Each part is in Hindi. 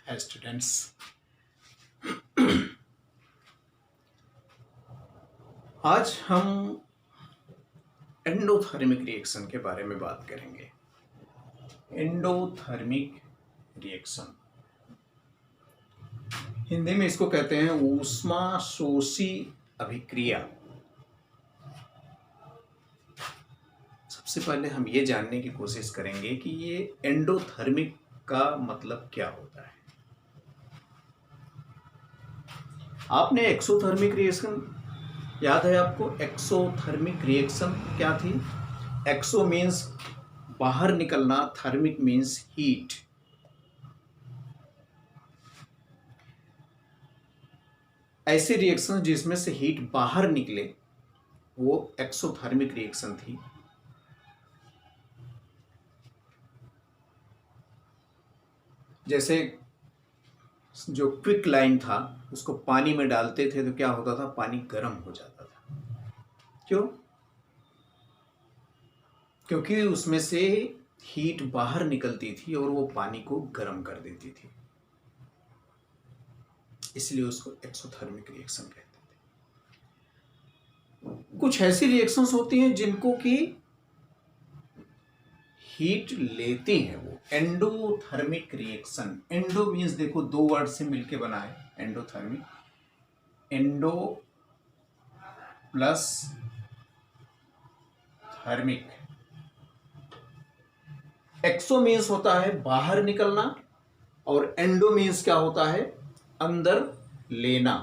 स्टूडेंट्स, आज हम एंडोथर्मिक रिएक्शन के बारे में बात करेंगे। एंडोथर्मिक रिएक्शन, हिंदी में इसको कहते हैं ऊष्माशोषी अभिक्रिया। सबसे पहले हम ये जानने की कोशिश करेंगे कि ये एंडोथर्मिक का मतलब क्या होता है। आपने एक्सोथर्मिक रिएक्शन याद है आपको? एक्सोथर्मिक रिएक्शन क्या थी? एक्सो मीन्स बाहर निकलना, थर्मिक मीन्स हीट। ऐसे रिएक्शन जिसमें से हीट बाहर निकले वो एक्सोथर्मिक रिएक्शन थी। जैसे जो क्विक लाइन था उसको पानी में डालते थे तो क्या होता था? पानी गर्म हो जाता था। क्यों? क्योंकि उसमें से हीट बाहर निकलती थी और वो पानी को गर्म कर देती थी, इसलिए उसको एक्सोथर्मिक रिएक्शन कहते थे। कुछ ऐसी रिएक्शंस होती हैं जिनको कि हीट लेती हैं, वो एंडोथर्मिक रिएक्शन। एंडो मीन्स देखो दो वर्ड से मिलके बना है एंडोथर्मिक, एंडो प्लस थर्मिक। एक्सो मीन्स होता है बाहर निकलना और एंडो मीन्स क्या होता है? अंदर लेना,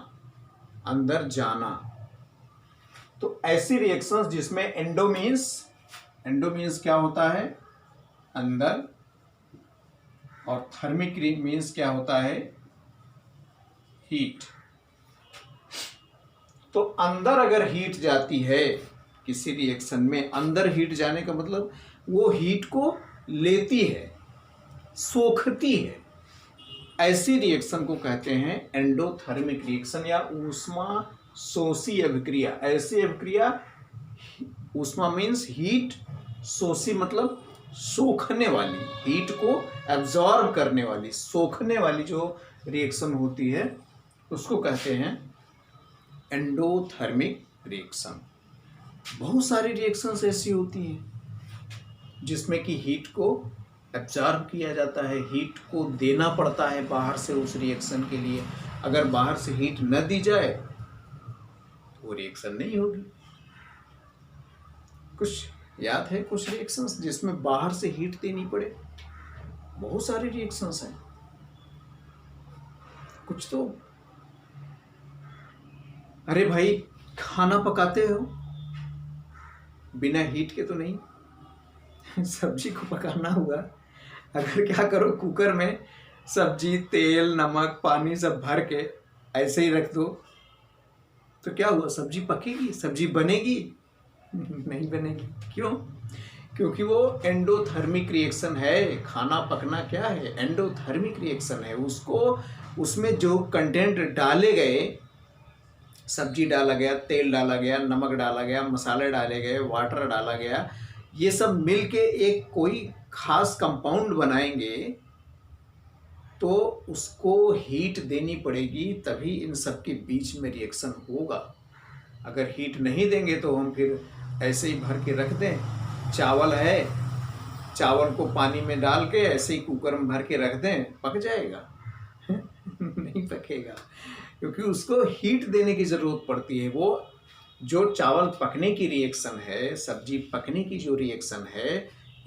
अंदर जाना। तो ऐसी रिएक्शंस जिसमें एंडो मीन्स क्या होता है? अंदर, और थर्मिक मीन्स क्या होता है? हीट। तो अंदर अगर हीट जाती है किसी रिएक्शन में, अंदर हीट जाने का मतलब वो हीट को लेती है, सोखती है। ऐसी रिएक्शन को कहते हैं एंडोथर्मिक रिएक्शन या ऊष्मा शोषी अभिक्रिया। ऐसी अभिक्रिया, ऊष्मा मीन्स हीट, शोषी मतलब सोखने वाली, हीट को एब्जॉर्ब करने वाली, सोखने वाली जो रिएक्शन होती है उसको कहते हैं एंडोथर्मिक रिएक्शन। बहुत सारी रिएक्शंस ऐसी होती हैं जिसमें कि हीट को एब्जॉर्ब किया जाता है, हीट को देना पड़ता है बाहर से उस रिएक्शन के लिए। अगर बाहर से हीट न दी जाए तो वो रिएक्शन नहीं होगी। कुछ याद है कुछ रिएक्शंस जिसमें बाहर से हीट देनी पड़े? बहुत सारे रिएक्शंस हैं। कुछ तो, अरे भाई खाना पकाते हो बिना हीट के तो नहीं। सब्जी को पकाना हुआ, अगर क्या करो कुकर में सब्जी, तेल, नमक, पानी सब भर के ऐसे ही रख दो तो क्या हुआ? सब्जी पकेगी? सब्जी बनेगी? नहीं बनेगी। क्यों? क्योंकि वो एंडोथर्मिक रिएक्शन है। खाना पकना क्या है? एंडोथर्मिक रिएक्शन है। उसको, उसमें जो कंटेंट डाले गए, सब्जी डाला गया, तेल डाला गया, नमक डाला गया, मसाले डाले गए, वाटर डाला गया, ये सब मिलके एक कोई खास कंपाउंड बनाएंगे तो उसको हीट देनी पड़ेगी, तभी इन सब के बीच में रिएक्शन होगा। अगर हीट नहीं देंगे तो हम फिर ऐसे ही भर के रख दें। चावल है, चावल को पानी में डाल के ऐसे ही कुकर में भर के रख दें, पक जाएगा? नहीं पकेगा, क्योंकि उसको हीट देने की ज़रूरत पड़ती है। वो जो चावल पकने की रिएक्शन है, सब्जी पकने की जो रिएक्शन है,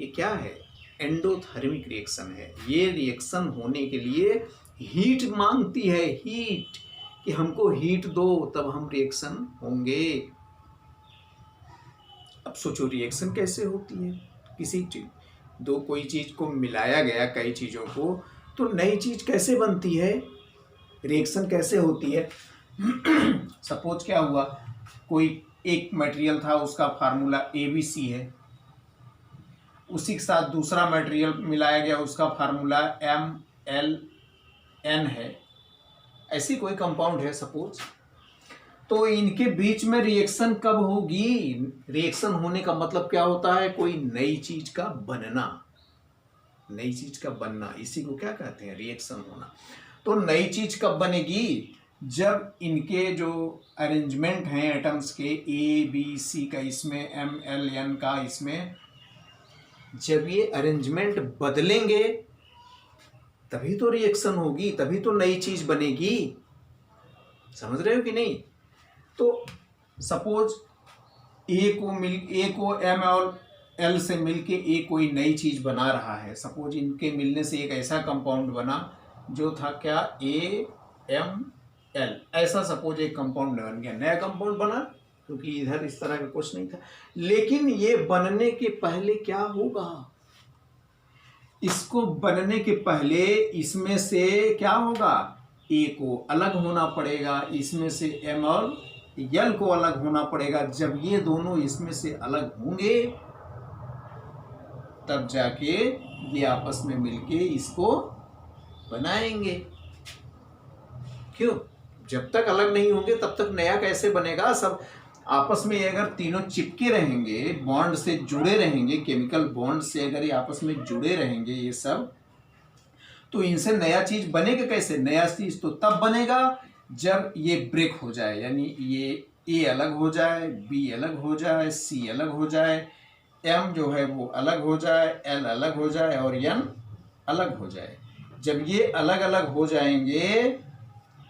ये क्या है? एंडोथर्मिक रिएक्शन है। ये रिएक्शन होने के लिए हीट मांगती है, हीट, कि हमको हीट दो तब हम रिएक्शन होंगे। अब सोचो रिएक्शन कैसे होती है? किसी चीज दो, कोई चीज को मिलाया गया, कई चीजों को, तो नई चीज कैसे बनती है? रिएक्शन कैसे होती है? सपोज क्या हुआ, कोई एक मटेरियल था, उसका फार्मूला ABC है, उसी के साथ दूसरा मटेरियल मिलाया गया, उसका फार्मूला MLN है। ऐसी कोई कंपाउंड है सपोज, तो इनके बीच में रिएक्शन कब होगी? रिएक्शन होने का मतलब क्या होता है? कोई नई चीज का बनना। नई चीज का बनना, इसी को क्या कहते हैं, रिएक्शन होना। तो नई चीज कब बनेगी, जब इनके जो अरेंजमेंट हैं एटम्स के A B C का, इसमें MLN का, इसमें जब ये अरेंजमेंट बदलेंगे तभी तो रिएक्शन होगी, तभी तो नई चीज बनेगी। समझ रहे हो कि नहीं? तो सपोज ए को M और L से मिलके ए कोई नई चीज बना रहा है। सपोज इनके मिलने से एक ऐसा कंपाउंड बना जो था क्या, AML, ऐसा सपोज एक कंपाउंड बन गया, नया कंपाउंड बना, क्योंकि इधर इस तरह का कुछ नहीं था। लेकिन ये बनने के पहले क्या होगा, इसको बनने के पहले इसमें से क्या होगा, ए को अलग होना पड़ेगा, इसमें से M और L को अलग होना पड़ेगा। जब ये दोनों इसमें से अलग होंगे तब जाके ये आपस में मिलके इसको बनाएंगे। क्यों? जब तक अलग नहीं होंगे तब तक नया कैसे बनेगा? सब आपस में अगर तीनों चिपके रहेंगे, बॉन्ड से जुड़े रहेंगे, केमिकल बॉन्ड से अगर ये आपस में जुड़े रहेंगे ये सब, तो इनसे नया चीज बनेगा कैसे? नया चीज तो तब बनेगा जब ये ब्रेक हो जाए, यानी ये ए अलग हो जाए, बी अलग हो जाए, सी अलग हो जाए, एम जो है वो अलग हो जाए, एल अलग हो जाए और एन अलग हो जाए। जब ये अलग अलग हो जाएंगे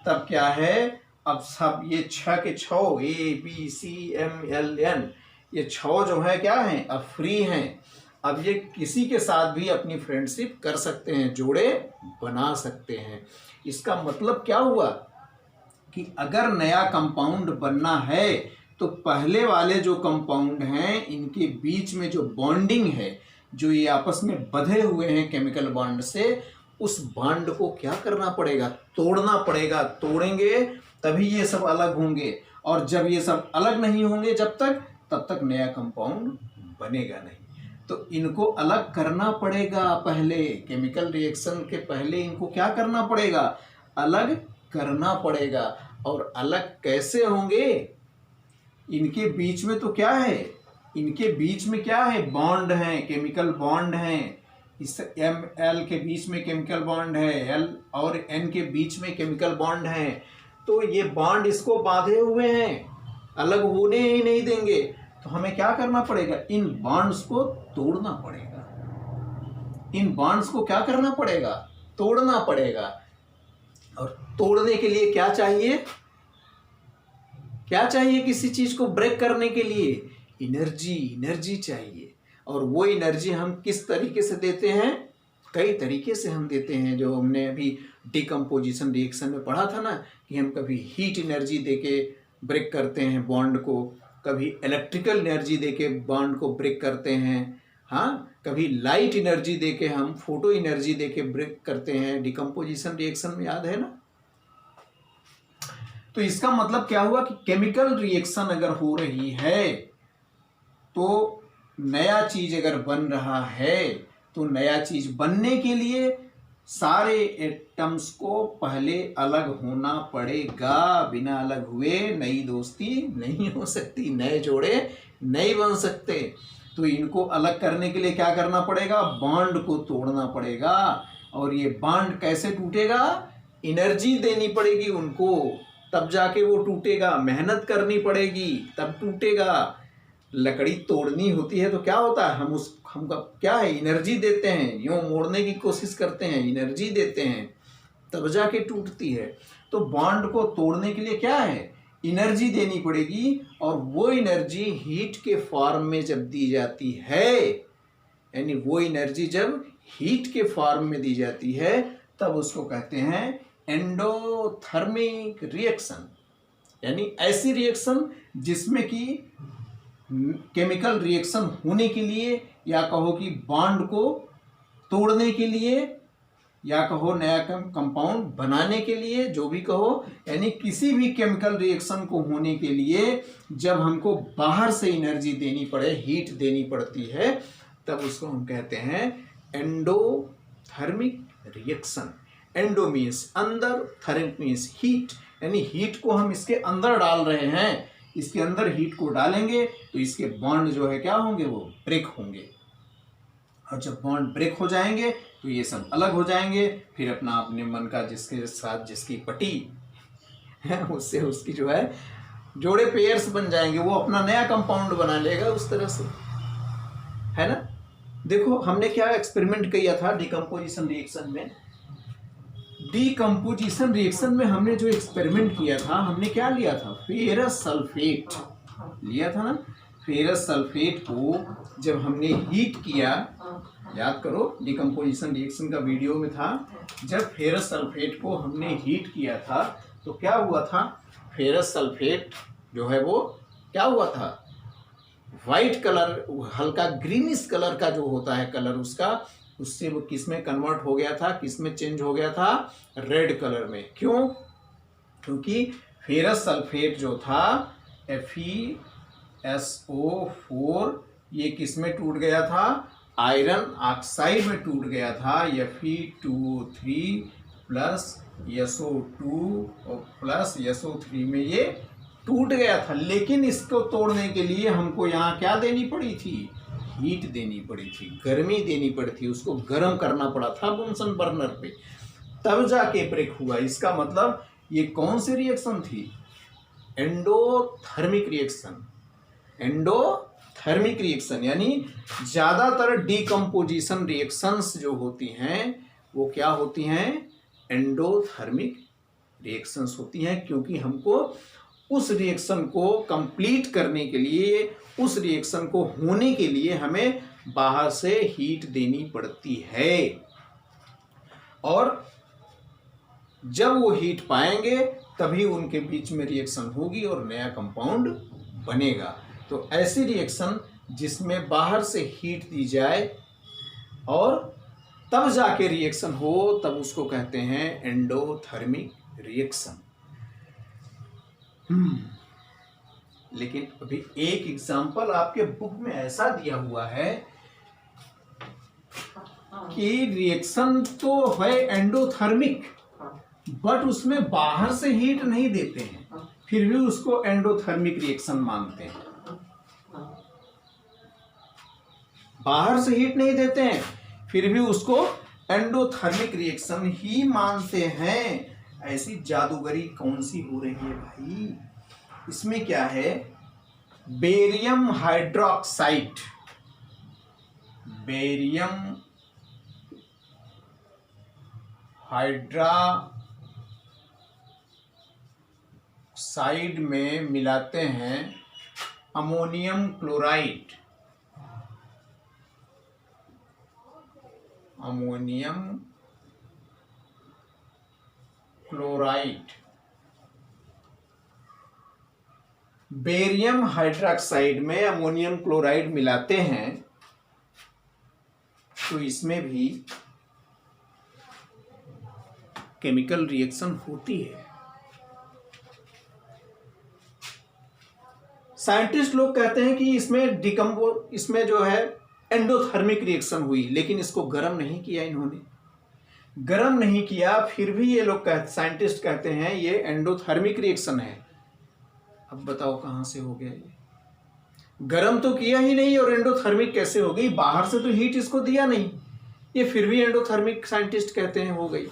तब क्या है, अब सब ये 6 के 6 ABCMLN ये 6 जो है क्या हैं, अब फ्री हैं। अब ये किसी के साथ भी अपनी फ्रेंडशिप कर सकते हैं, जोड़े बना सकते हैं। इसका मतलब क्या हुआ कि अगर नया कंपाउंड बनना है तो पहले वाले जो कंपाउंड हैं इनके बीच में जो बॉन्डिंग है, जो ये आपस में बंधे हुए हैं केमिकल बॉन्ड से, उस बॉन्ड को क्या करना पड़ेगा, तोड़ना पड़ेगा। तोड़ेंगे तभी ये सब अलग होंगे, और जब ये सब अलग नहीं होंगे जब तक, तब तक नया कंपाउंड बनेगा नहीं। तो इनको अलग करना पड़ेगा पहले, केमिकल रिएक्शन के पहले इनको क्या करना पड़ेगा, अलग करना पड़ेगा। और अलग कैसे होंगे, इनके बीच में तो क्या है, इनके बीच में क्या है, बॉन्ड है, केमिकल बॉन्ड है। इस ML के बीच में केमिकल बॉन्ड है, L और N के बीच में केमिकल बॉन्ड है। तो ये बॉन्ड इसको बांधे हुए हैं, अलग होने ही नहीं देंगे। तो हमें क्या करना पड़ेगा, इन बॉन्ड्स को तोड़ना पड़ेगा। इन बॉन्ड्स को क्या करना पड़ेगा, तोड़ना पड़ेगा। और तोड़ने के लिए क्या चाहिए, क्या चाहिए किसी चीज को ब्रेक करने के लिए, एनर्जी चाहिए। और वो एनर्जी हम किस तरीके से देते हैं, कई तरीके से हम देते हैं, जो हमने अभी डिकम्पोजिशन रिएक्शन में पढ़ा था ना, कि हम कभी हीट एनर्जी देके ब्रेक करते हैं बॉन्ड को, कभी इलेक्ट्रिकल एनर्जी देके बॉन्ड को ब्रेक करते हैं, हाँ, कभी लाइट एनर्जी देके, हम फोटो एनर्जी देके ब्रेक करते हैं डिकम्पोजिशन रिएक्शन में, याद है ना। तो इसका मतलब क्या हुआ कि केमिकल रिएक्शन अगर हो रही है तो नया चीज अगर बन रहा है, तो नया चीज बनने के लिए सारे एटम्स को पहले अलग होना पड़ेगा। बिना अलग हुए नई दोस्ती नहीं हो सकती, नए जोड़े नहीं बन सकते। तो इनको अलग करने के लिए क्या करना पड़ेगा, बॉन्ड को तोड़ना पड़ेगा। और ये बॉन्ड कैसे टूटेगा, एनर्जी देनी पड़ेगी उनको, तब जाके वो टूटेगा। मेहनत करनी पड़ेगी तब टूटेगा। लकड़ी तोड़नी होती है तो क्या होता है, हम क्या है, एनर्जी देते हैं, यूं मोड़ने की कोशिश करते हैं, एनर्जी देते हैं, तब जाके टूटती है। तो बॉन्ड को तोड़ने के लिए क्या है, एनर्जी देनी पड़ेगी। और वो एनर्जी हीट के फॉर्म में जब दी जाती है, यानी वो एनर्जी जब हीट के फॉर्म में दी जाती है, तब उसको कहते हैं एंडोथर्मिक रिएक्शन। यानी ऐसी रिएक्शन जिसमें कि केमिकल रिएक्शन होने के लिए, या कहो कि बॉन्ड को तोड़ने के लिए, या कहो नया कंपाउंड बनाने के लिए, जो भी कहो, यानी किसी भी केमिकल रिएक्शन को होने के लिए जब हमको बाहर से एनर्जी देनी पड़े, हीट देनी पड़ती है, तब उसको हम कहते हैं एंडोथर्मिक रिएक्शन। एंडो मीन्स अंदर, थर्मिक मीन्स हीट, यानी हीट को हम इसके अंदर डाल रहे हैं। इसके अंदर हीट को डालेंगे तो इसके बॉन्ड जो है क्या होंगे, वो ब्रेक होंगे। और जब बॉन्ड ब्रेक हो जाएंगे तो ये सब अलग हो जाएंगे, फिर अपना अपने मन का जिसके साथ जिसकी पटी है उससे उसकी जो है जोड़े पेयर्स बन जाएंगे, वो अपना नया कंपाउंड बना लेगा उस तरह से, है ना। देखो हमने क्या एक्सपेरिमेंट किया था डिकम्पोजिशन रिएक्शन में। डिकम्पोजिशन रिएक्शन में हमने जो एक्सपेरिमेंट किया था, हमने क्या लिया था, फेरस सल्फेट लिया था ना। फेरस सल्फेट को जब हमने हीट किया, याद करो डिकम्पोजिशन रिएक्शन का वीडियो में था, जब फेरस सल्फेट को हमने हीट किया था तो क्या हुआ था, फेरस सल्फेट जो है वो क्या हुआ था, वाइट कलर, हल्का ग्रीनिश कलर का जो होता है कलर उसका, उससे वो किस में कन्वर्ट हो गया था, किस में चेंज हो गया था, रेड कलर में। क्यों? क्योंकि फेरस सल्फेट जो था FeSO4 ये किस में टूट गया था, आयरन ऑक्साइड में टूट गया था। Fe2O3 प्लस SO2 और प्लस SO3 में ये टूट गया था। लेकिन इसको तोड़ने के लिए हमको यहाँ क्या देनी पड़ी थी, हीट देनी पड़ी थी, गर्मी देनी पड़ी थी, उसको गर्म करना पड़ा था बुनसन बर्नर पे, तब जाके ब्रेक हुआ। इसका मतलब ये कौन सी रिएक्शन थी, एंडोथर्मिक रिएक्शन। एंडोथर्मिक रिएक्शन यानी ज़्यादातर डिकम्पोजिशन रिएक्शंस जो होती हैं वो क्या होती हैं, एंडोथर्मिक रिएक्शंस होती हैं, क्योंकि हमको उस रिएक्शन को कंप्लीट करने के लिए, उस रिएक्शन को होने के लिए हमें बाहर से हीट देनी पड़ती है, और जब वो हीट पाएंगे तभी उनके बीच में रिएक्शन होगी और नया कंपाउंड बनेगा। तो ऐसी रिएक्शन जिसमें बाहर से हीट दी जाए और तब जाके रिएक्शन हो, तब उसको कहते हैं एंडोथर्मिक रिएक्शन। लेकिन अभी एक एग्जांपल आपके बुक में ऐसा दिया हुआ है कि रिएक्शन तो है एंडोथर्मिक, बट उसमें बाहर से हीट नहीं देते हैं, फिर भी उसको एंडोथर्मिक रिएक्शन मानते हैं। बाहर से हीट नहीं देते हैं फिर भी उसको एंडोथर्मिक रिएक्शन ही मानते हैं। ऐसी जादूगरी कौन सी हो रही है भाई, इसमें क्या है, बेरियम हाइड्रोक्साइड, बेरियम हाइड्रोक्साइड में मिलाते हैं ammonium chloride, ammonium chloride, barium hydroxide में अमोनियम क्लोराइड मिलाते हैं तो इसमें भी केमिकल रिएक्शन होती है। साइंटिस्ट लोग कहते हैं कि इसमें जो है एंडोथर्मिक रिएक्शन हुई, लेकिन इसको गर्म नहीं किया इन्होंने, गर्म नहीं किया, फिर भी ये लोग साइंटिस्ट कहते हैं ये एंडोथर्मिक रिएक्शन है। अब बताओ कहाँ से हो गया ये, गर्म तो किया ही नहीं और एंडोथर्मिक कैसे हो गई, बाहर से तो हीट इसको दिया नहीं, ये फिर भी एंडोथर्मिक साइंटिस्ट कहते हैं हो गई।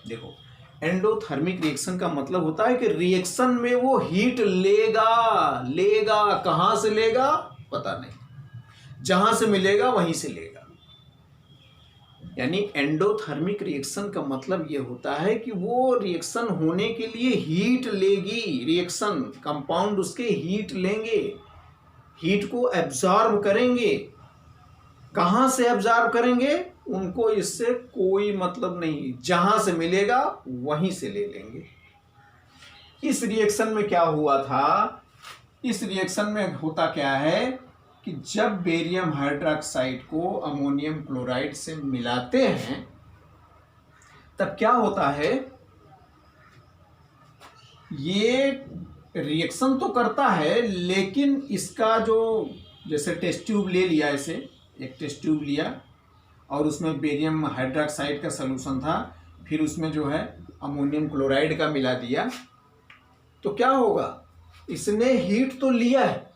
देखो एंडोथर्मिक रिएक्शन का मतलब होता है कि रिएक्शन में वो हीट लेगा कहाँ से लेगा पता नहीं, जहां से मिलेगा वहीं से लेगा। यानी एंडोथर्मिक रिएक्शन का मतलब ये होता है कि वो रिएक्शन होने के लिए हीट लेगी, रिएक्शन कंपाउंड उसके हीट लेंगे, हीट को एब्जॉर्ब करेंगे। कहाँ से एब्जॉर्ब करेंगे उनको इससे कोई मतलब नहीं, जहां से मिलेगा वहीं से ले लेंगे। इस रिएक्शन में क्या हुआ था, इस रिएक्शन में होता क्या है कि जब बेरियम हाइड्रोक्साइड को अमोनियम क्लोराइड से मिलाते हैं तब क्या होता है, ये रिएक्शन तो करता है लेकिन इसका जो, जैसे टेस्ट ट्यूब ले लिया, ऐसे एक टेस्ट ट्यूब लिया और उसमें बेरियम हाइड्रोक्साइड का सलूशन था, फिर उसमें जो है अमोनियम क्लोराइड का मिला दिया, तो क्या होगा, इसने हीट तो लिया है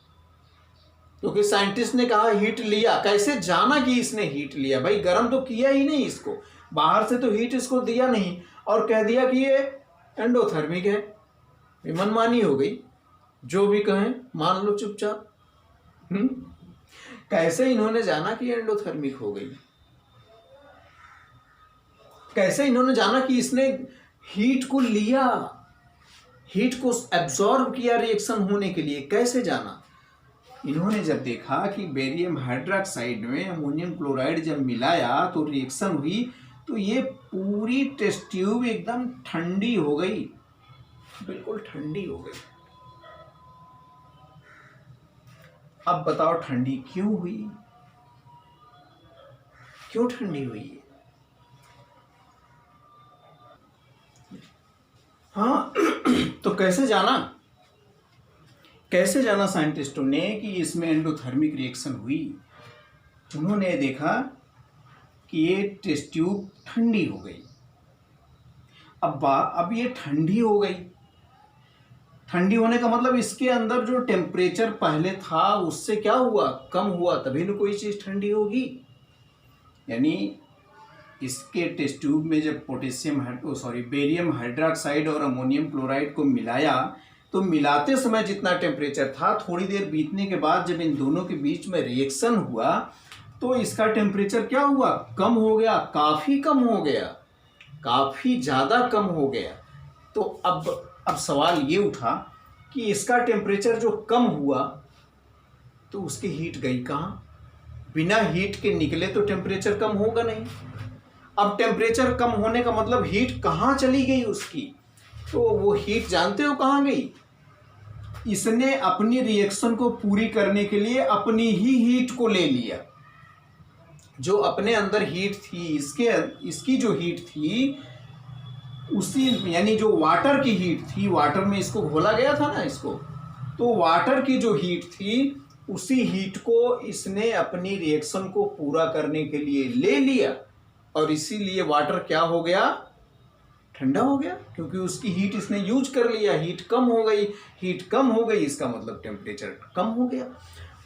क्योंकि साइंटिस्ट ने कहा हीट लिया, कैसे जाना कि इसने हीट लिया? भाई गर्म तो किया ही नहीं इसको, बाहर से तो हीट इसको दिया नहीं, और कह दिया कि ये एंडोथर्मिक है। ये मनमानी हो गई, जो भी कहें मान लो चुपचाप। कैसे इन्होंने जाना कि एंडोथर्मिक हो गई? कैसे इन्होंने जाना कि इसने हीट को लिया, हीट को एब्जॉर्ब किया रिएक्शन होने के लिए? कैसे जाना? इन्होंने जब देखा कि बेरियम हाइड्रोक्साइड में अमोनियम क्लोराइड जब मिलाया तो रिएक्शन हुई, तो ये पूरी टेस्ट ट्यूब एकदम ठंडी हो गई, बिल्कुल ठंडी हो गई। अब बताओ ठंडी क्यों हुई? क्यों ठंडी हुई? हाँ तो कैसे जाना? कैसे जाना साइंटिस्टों ने कि इसमें एंडोथर्मिक रिएक्शन हुई? उन्होंने देखा कि ये टेस्ट ट्यूब ठंडी हो गई। अब ये ठंडी हो गई, ठंडी होने का मतलब इसके अंदर जो टेम्परेचर पहले था उससे क्या हुआ? कम हुआ, तभी ना कोई चीज़ ठंडी होगी। यानी इसके टेस्ट ट्यूब में जब बेरियम हाइड्रोक्साइड और अमोनियम क्लोराइड को मिलाया, तो मिलाते समय जितना टेम्परेचर था, थोड़ी देर बीतने के बाद जब इन दोनों के बीच में रिएक्शन हुआ तो इसका टेम्परेचर क्या हुआ? कम हो गया, काफ़ी कम हो गया, काफ़ी ज़्यादा कम हो गया। तो अब सवाल ये उठा कि इसका टेम्परेचर जो कम हुआ तो उसकी हीट गई कहाँ? बिना हीट के निकले तो टेम्परेचर कम होगा नहीं। अब टेम्परेचर कम होने का मतलब हीट कहाँ चली गई उसकी? तो वो हीट जानते हो कहाँ गई? इसने अपनी रिएक्शन को पूरी करने के लिए अपनी ही हीट को ले लिया। जो अपने अंदर हीट थी, इसकी जो हीट थी उसी, यानी जो वाटर की हीट थी, वाटर में इसको घोला गया था ना इसको, तो वाटर की जो हीट थी उसी हीट को इसने अपनी रिएक्शन को पूरा करने के लिए ले लिया, और इसीलिए वाटर क्या हो गया? ठंडा हो गया, क्योंकि उसकी हीट इसने यूज कर लिया। हीट कम हो गई, हीट कम हो गई, इसका मतलब टेम्परेचर कम हो गया।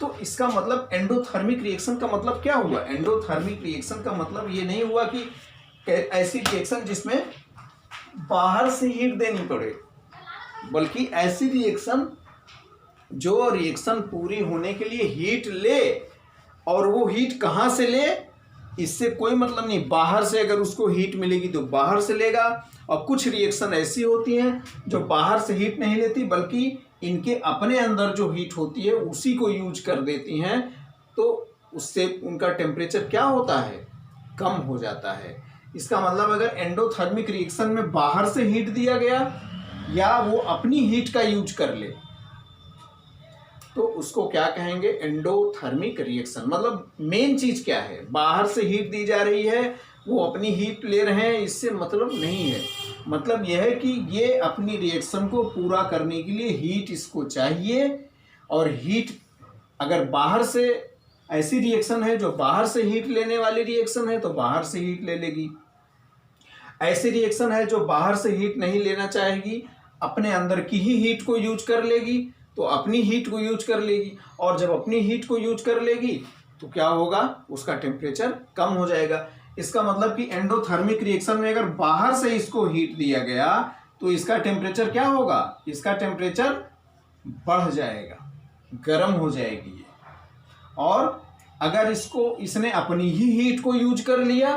तो इसका मतलब एंडोथर्मिक रिएक्शन का मतलब क्या हुआ? एंडोथर्मिक रिएक्शन का मतलब ये नहीं हुआ कि ऐसी रिएक्शन जिसमें बाहर से हीट देनी पड़े, बल्कि ऐसी रिएक्शन जो रिएक्शन पूरी होने के लिए हीट ले, और वो हीट कहाँ से ले इससे कोई मतलब नहीं। बाहर से अगर उसको हीट मिलेगी तो बाहर से लेगा, और कुछ रिएक्शन ऐसी होती हैं जो बाहर से हीट नहीं लेती, बल्कि इनके अपने अंदर जो हीट होती है उसी को यूज कर देती हैं, तो उससे उनका टेम्परेचर क्या होता है? कम हो जाता है। इसका मतलब अगर एंडोथर्मिक रिएक्शन में बाहर से हीट दिया गया या वो अपनी हीट का यूज कर ले, तो उसको क्या कहेंगे? Endothermic reaction. मतलब मेन चीज क्या है? बाहर से हीट दी जा रही है, वो अपनी हीट ले रहे हैं, इससे मतलब नहीं है। मतलब यह है कि ये अपनी रिएक्शन को पूरा करने के लिए हीट इसको चाहिए, और हीट अगर बाहर से, ऐसी रिएक्शन है जो बाहर से हीट लेने वाली रिएक्शन है तो बाहर से हीट ले लेगी। ऐसी रिएक्शन है जो बाहर से हीट नहीं लेना चाहेगी, अपने अंदर की ही हीट को यूज कर लेगी, तो अपनी हीट को यूज कर लेगी, और जब अपनी हीट को यूज कर लेगी तो क्या होगा? उसका टेम्परेचर कम हो जाएगा। इसका मतलब कि एंडोथर्मिक रिएक्शन में अगर बाहर से इसको हीट दिया गया तो इसका टेम्परेचर क्या होगा? इसका टेम्परेचर बढ़ जाएगा, गर्म हो जाएगी ये। और अगर इसने अपनी ही हीट को यूज कर लिया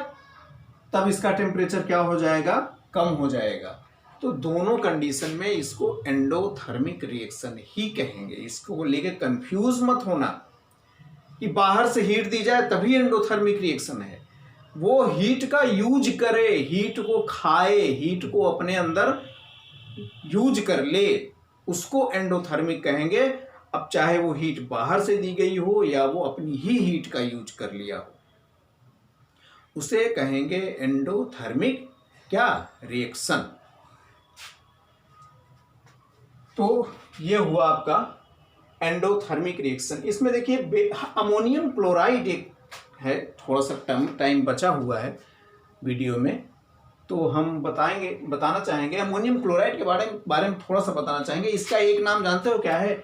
तब इसका टेम्परेचर क्या हो जाएगा? कम हो जाएगा। तो दोनों कंडीशन में इसको एंडोथर्मिक रिएक्शन ही कहेंगे। इसको लेके कंफ्यूज मत होना कि बाहर से हीट दी जाए तभी एंडोथर्मिक रिएक्शन है। वो हीट का यूज करे, हीट को खाए, हीट को अपने अंदर यूज कर ले, उसको एंडोथर्मिक कहेंगे। अब चाहे वो हीट बाहर से दी गई हो या वो अपनी ही हीट का यूज कर लिया हो, उसे कहेंगे एंडोथर्मिक क्या? रिएक्शन। तो ये हुआ आपका एंडोथर्मिक रिएक्शन। इसमें देखिए अमोनियम क्लोराइड एक है, थोड़ा सा टाइम बचा हुआ है वीडियो में, तो हम बताना चाहेंगे अमोनियम क्लोराइड के बारे में थोड़ा सा बताना चाहेंगे। इसका एक नाम जानते हो क्या है?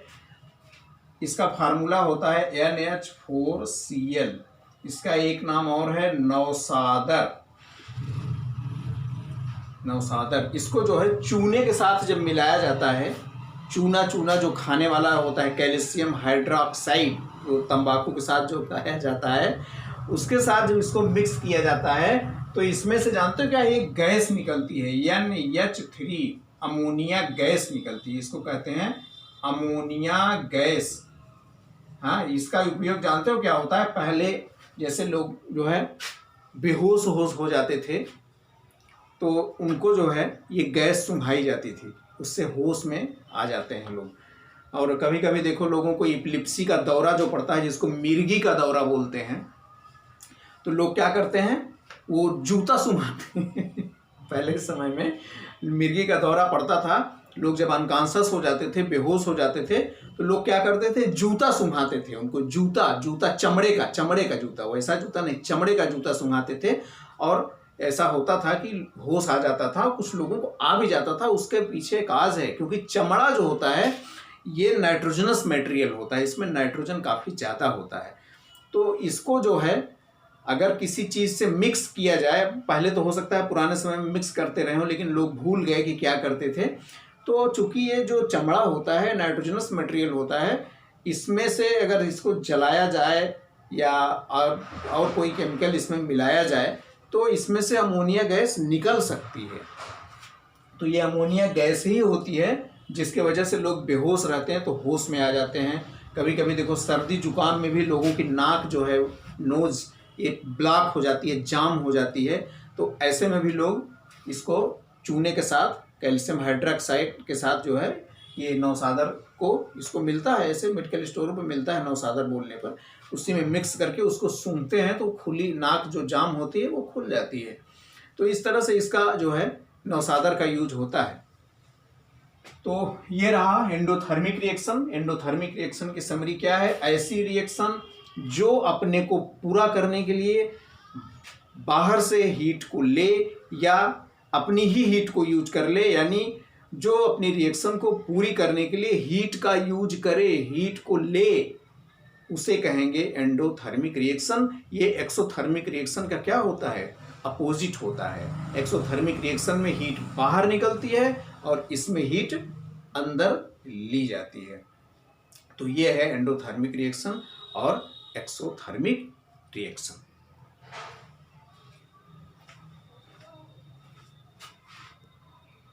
इसका फार्मूला होता है NH4Cl। इसका एक नाम और है नौसादर। नौसादर इसको जो है चूने के साथ जब मिलाया जाता है, चूना चूना जो खाने वाला होता है, कैल्शियम हाइड्रोक्साइड जो तंबाकू के साथ जो खाया जाता है, उसके साथ जब इसको मिक्स किया जाता है तो इसमें से जानते हो क्या, एक गैस निकलती है NH3, अमोनिया गैस निकलती है। इसको कहते हैं अमोनिया गैस। हाँ, इसका उपयोग जानते हो क्या होता है, पहले जैसे लोग जो है बेहोश हो जाते थे तो उनको जो है ये गैस सुंघाई जाती थी, उससे होश में आ जाते हैं लोग। और कभी कभी देखो लोगों को एपिलेप्सी का दौरा जो पड़ता है, जिसको मिर्गी का दौरा बोलते हैं, तो लोग क्या करते हैं, वो जूता सुंघाते हैं। पहले समय में मिर्गी का दौरा पड़ता था, लोग जब अनकॉन्शियस हो जाते थे, बेहोश हो जाते थे, तो लोग क्या करते थे, जूता सुंघाते थे उनको। जूता चमड़े का जूता, वैसा जूता नहीं, चमड़े का जूता सुंघाते थे। और ऐसा होता था कि होश आ जाता था, कुछ लोगों को आ भी जाता था। उसके पीछे एक काज है, क्योंकि चमड़ा जो होता है ये नाइट्रोजनस मटेरियल होता है, इसमें नाइट्रोजन काफ़ी ज़्यादा होता है। तो इसको जो है अगर किसी चीज़ से मिक्स किया जाए, पहले तो हो सकता है पुराने समय में मिक्स करते रहे हों, लेकिन लोग भूल गए कि क्या करते थे। तो चूंकि ये जो चमड़ा होता है नाइट्रोजनस मटेरियल होता है, इसमें से अगर इसको जलाया जाए या और कोई केमिकल इसमें मिलाया जाए तो इसमें से अमोनिया गैस निकल सकती है। तो ये अमोनिया गैस ही होती है जिसके वजह से लोग बेहोश रहते हैं, तो होश में आ जाते हैं। कभी कभी देखो सर्दी जुकाम में भी लोगों की नाक जो है, नोज़, ये ब्लॉक हो जाती है, जाम हो जाती है। तो ऐसे में भी लोग इसको चूने के साथ, कैल्शियम हाइड्रोक्साइड के साथ जो है, ये नौसादर को इसको मिलता है, ऐसे मेडिकल स्टोरों पे मिलता है नौसादर बोलने पर, उसी में मिक्स करके उसको सूंघते हैं तो खुली नाक जो जाम होती है वो खुल जाती है। तो इस तरह से इसका जो है नौसादर का यूज होता है। तो ये रहा एंडोथर्मिक रिएक्शन। एंडोथर्मिक रिएक्शन की समरी क्या है, ऐसी रिएक्शन जो अपने को पूरा करने के लिए बाहर से हीट को ले या अपनी ही हीट को यूज कर ले, यानी जो अपनी रिएक्शन को पूरी करने के लिए हीट का यूज करे, हीट को ले, उसे कहेंगे एंडोथर्मिक रिएक्शन। ये एक्सोथर्मिक रिएक्शन का क्या होता है, अपोजिट होता है। एक्सोथर्मिक रिएक्शन में हीट बाहर निकलती है और इसमें हीट अंदर ली जाती है। तो ये है एंडोथर्मिक रिएक्शन और एक्सोथर्मिक रिएक्शन।